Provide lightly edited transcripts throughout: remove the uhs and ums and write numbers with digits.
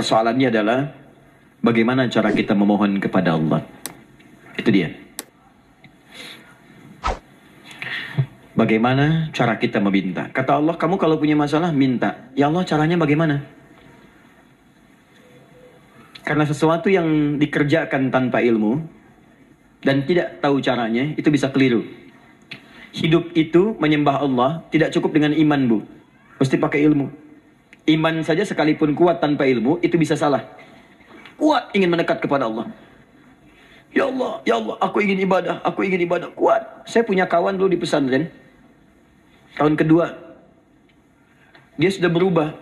persoalannya adalah bagaimana cara kita memohon kepada Allah. Itu dia. Bagaimana cara kita meminta? Kata Allah, kamu kalau punya masalah, minta. Ya Allah, caranya bagaimana? Karena sesuatu yang dikerjakan tanpa ilmu dan tidak tahu caranya, itu bisa keliru. Hidup itu menyembah Allah tidak cukup dengan iman, Bu. Mesti pakai ilmu. Iman saja sekalipun kuat tanpa ilmu, itu bisa salah. Kuat ingin mendekat kepada Allah. Ya Allah, aku ingin ibadah, kuat. Saya punya kawan dulu di pesantren. Tahun kedua, dia sudah berubah.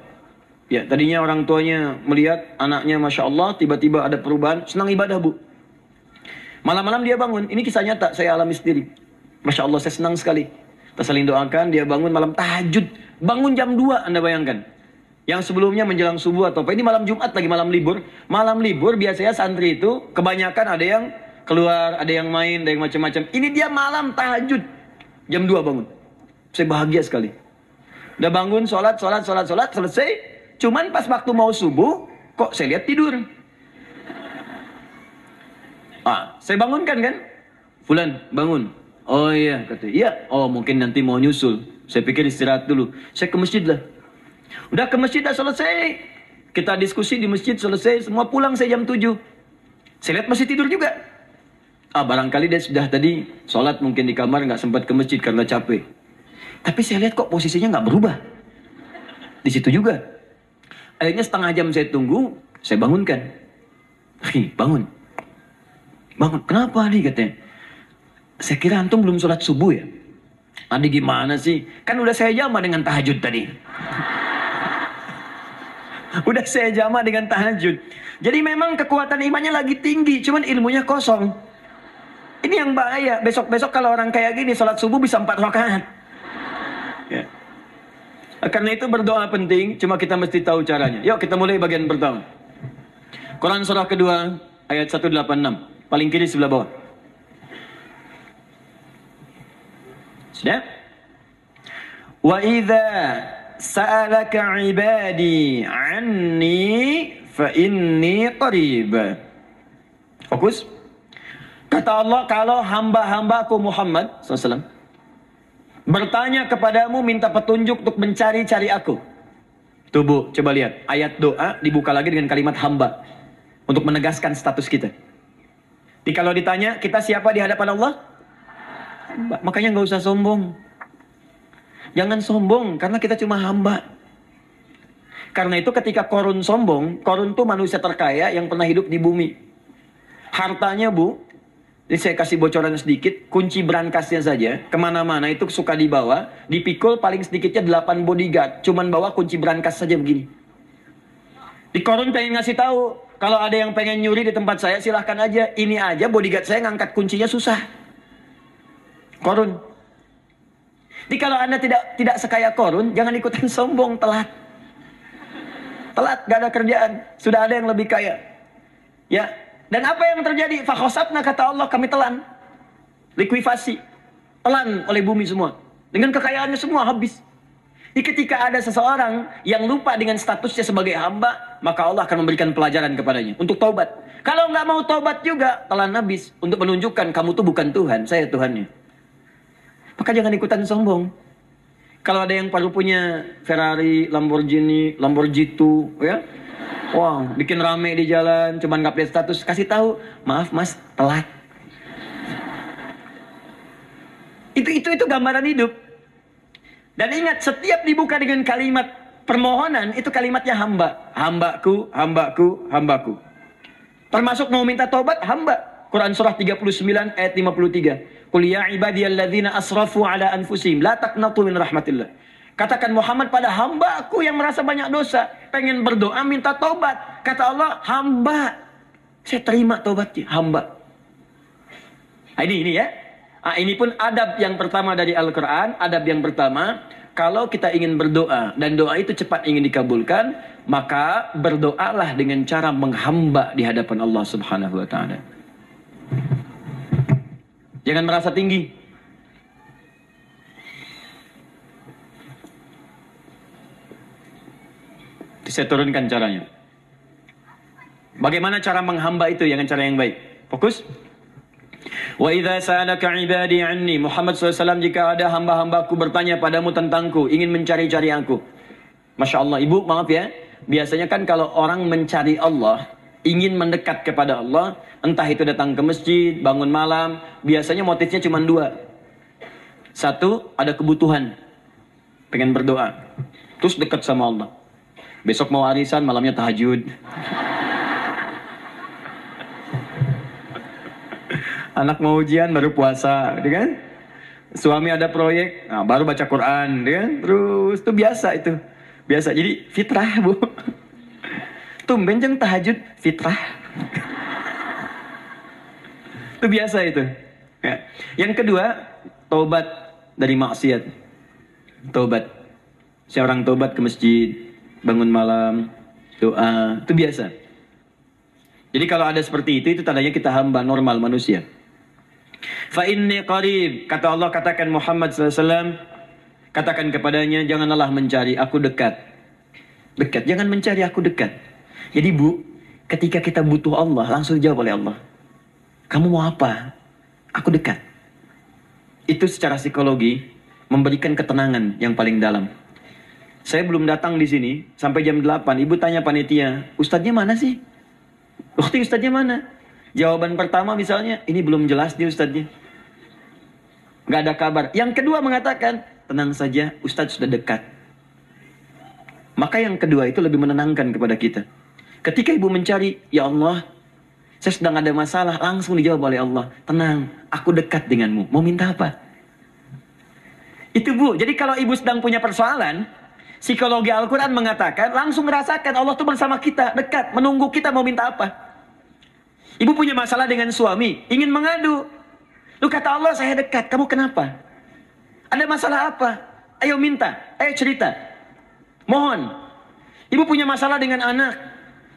Ya, tadinya orang tuanya melihat anaknya, Masya Allah, tiba-tiba ada perubahan, senang ibadah, Bu. Malam-malam dia bangun, ini kisah nyata, saya alami sendiri. Masya Allah, saya senang sekali. Kita saling doakan, dia bangun malam tahajud. Bangun jam 2, Anda bayangkan. Yang sebelumnya menjelang subuh atau apa. Ini malam Jumat lagi, malam libur. Malam libur biasanya santri itu kebanyakan ada yang keluar, ada yang main, ada yang macam-macam. Ini dia malam tahajud. Jam 2 bangun. Saya bahagia sekali. Udah bangun, sholat, selesai. Cuman pas waktu mau subuh, kok saya lihat tidur. Saya bangunkan kan. Fulan, bangun. Oh iya, kata iya. Oh mungkin nanti mau nyusul. Saya pikir istirahat dulu. Saya ke masjid lah. Udah ke masjid, dah selesai. Kita diskusi di masjid, selesai. Semua pulang saya jam 7. Saya lihat masih tidur juga. Barangkali dia sudah tadi sholat mungkin di kamar, nggak sempat ke masjid karena capek. Tapi saya lihat kok posisinya nggak berubah. Di situ juga. Akhirnya setengah jam saya tunggu, saya bangunkan. Bangun. Bangun. Kenapa nih katanya? Saya kira antum belum sholat subuh ya? Adi gimana sih? Kan udah saya jama dengan tahajud tadi. Udah saya jama dengan tahajud. Jadi memang kekuatan imannya lagi tinggi, cuman ilmunya kosong. Ini yang bahaya. Besok-besok kalau orang kayak gini sholat subuh bisa 4 rakaat. Ya. Karena itu berdoa penting, cuma kita mesti tahu caranya. Yuk kita mulai bagian pertama. Quran surah kedua ayat 186, paling kiri sebelah bawah. Sudah? Wa idza sa'alaka ibadi anni fa inni qarib. Fokus. Kata Allah, kalau hamba-hambaku Muhammad SAW bertanya kepadamu, minta petunjuk untuk mencari-cari aku. Tuh Bu, coba lihat. Ayat doa dibuka lagi dengan kalimat hamba. Untuk menegaskan status kita. Jadi kalau ditanya, kita siapa di hadapan Allah? Hamba. Makanya nggak usah sombong. Jangan sombong, karena kita cuma hamba. Karena itu ketika Korun sombong, Korun tuh manusia terkaya yang pernah hidup di bumi. Hartanya Bu, ini saya kasih bocoran sedikit, kunci berangkasnya saja, kemana-mana itu suka dibawa, dipikul paling sedikitnya 8 bodyguard, cuman bawa kunci berangkas saja begini. Di Korun pengen ngasih tahu, kalau ada yang pengen nyuri di tempat saya, silahkan aja. Ini aja bodyguard saya ngangkat kuncinya susah. Korun. Jadi kalau Anda tidak sekaya Korun, jangan ikutan sombong, telat. Telat, gak ada kerjaan. Sudah ada yang lebih kaya. Ya. Dan apa yang terjadi? Fakhosatna, kata Allah, kami telan. Likuifasi. Telan oleh bumi semua. Dengan kekayaannya semua habis. Jadi ketika ada seseorang yang lupa dengan statusnya sebagai hamba, maka Allah akan memberikan pelajaran kepadanya. Untuk taubat. Kalau nggak mau taubat juga, telan habis. Untuk menunjukkan kamu tuh bukan Tuhan, saya Tuhannya. Maka jangan ikutan sombong. Kalau ada yang baru punya Ferrari, Lamborghini, Lamborghini, ya, wow, bikin rame di jalan, cuman nggak update status, kasih tahu, maaf mas, telat. Itu gambaran hidup. Dan ingat, setiap dibuka dengan kalimat permohonan, itu kalimatnya hamba. Hambaku, hambaku, hambaku. Termasuk mau minta taubat, hamba. Quran surah 39 ayat 53. Qul ya ibadiyalladzina asrafu ala anfusihim la taqnatu min rahmatillah. Katakan Muhammad pada hamba-Aku yang merasa banyak dosa, pengen berdoa minta taubat. Kata Allah, hamba. Saya terima taubatnya, hamba. Ini ya. Ini pun adab yang pertama dari Al-Qur'an, adab yang pertama, kalau kita ingin berdoa dan doa itu cepat ingin dikabulkan, maka berdoalah dengan cara menghamba di hadapan Allah Subhanahu wa taala. Jangan merasa tinggi. Saya turunkan caranya. Bagaimana cara menghamba itu dengan cara yang baik? Fokus. Wa idza sa'alaka ibadi anni, Muhammad SAW, jika ada hamba-hambaku bertanya padamu tentangku, ingin mencari-cari aku. Masya Allah, ibu maaf ya, biasanya kan kalau orang mencari Allah, ingin mendekat kepada Allah, entah itu datang ke masjid, bangun malam, biasanya motifnya cuma dua. Satu, ada kebutuhan, pengen berdoa, terus dekat sama Allah. Besok mau arisan, malamnya tahajud. Anak mau ujian, baru puasa, gitu kan? Suami ada proyek, nah, baru baca Quran, gitu kan? Terus, itu biasa itu. Biasa, jadi fitrah, Bu. Tumben jeng tahajud, fitrah. Itu biasa itu. Ya. Yang kedua, taubat dari maksiat. Taubat. Seorang taubat ke masjid, bangun malam, doa, itu biasa. Jadi kalau ada seperti itu tandanya kita hamba normal manusia. Fa inni qarib, kata Allah, katakan Muhammad SAW, katakan kepadanya, janganlah mencari, aku dekat. Dekat, jangan mencari, aku dekat. Jadi Bu, ketika kita butuh Allah, langsung dijawab oleh Allah. Kamu mau apa? Aku dekat. Itu secara psikologi memberikan ketenangan yang paling dalam. Saya belum datang di sini sampai jam 8. Ibu tanya panitia, ustadznya mana sih? Ukti, ustadznya mana? Jawaban pertama misalnya, ini belum jelas nih ustadznya. Nggak ada kabar. Yang kedua mengatakan, tenang saja, ustadz sudah dekat. Maka yang kedua itu lebih menenangkan kepada kita. Ketika ibu mencari, ya Allah, saya sedang ada masalah, langsung dijawab oleh Allah. Tenang, aku dekat denganmu. Mau minta apa? Itu Bu, jadi kalau ibu sedang punya persoalan, psikologi Al-Quran mengatakan, langsung merasakan Allah itu bersama kita, dekat, menunggu kita mau minta apa. Ibu punya masalah dengan suami, ingin mengadu. Lu kata Allah, saya dekat, kamu kenapa? Ada masalah apa? Ayo minta, ayo cerita. Mohon. Ibu punya masalah dengan anak.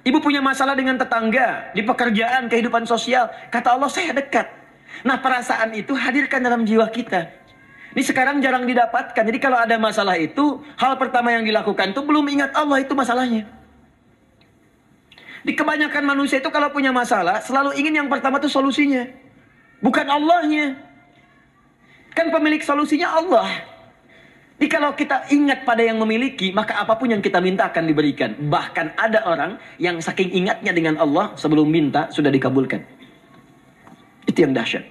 Ibu punya masalah dengan tetangga, di pekerjaan, kehidupan sosial. Kata Allah, saya dekat. Nah, perasaan itu hadirkan dalam jiwa kita. Ini sekarang jarang didapatkan. Jadi kalau ada masalah itu, hal pertama yang dilakukan itu belum ingat Allah, itu masalahnya. Di kebanyakan manusia itu kalau punya masalah, selalu ingin yang pertama itu solusinya. Bukan Allahnya. Kan pemilik solusinya Allah. Jadi kalau kita ingat pada yang memiliki, maka apapun yang kita minta akan diberikan. Bahkan ada orang yang saking ingatnya dengan Allah, sebelum minta sudah dikabulkan. Itu yang dahsyat.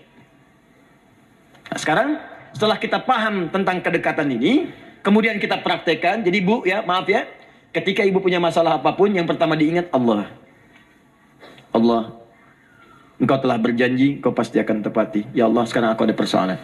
Nah, sekarang setelah kita paham tentang kedekatan ini, kemudian kita praktekkan. Jadi Bu, ya maaf ya, ketika ibu punya masalah apapun, yang pertama diingat Allah. Allah, Engkau telah berjanji, Engkau pasti akan tepati. Ya Allah, sekarang aku ada persoalan.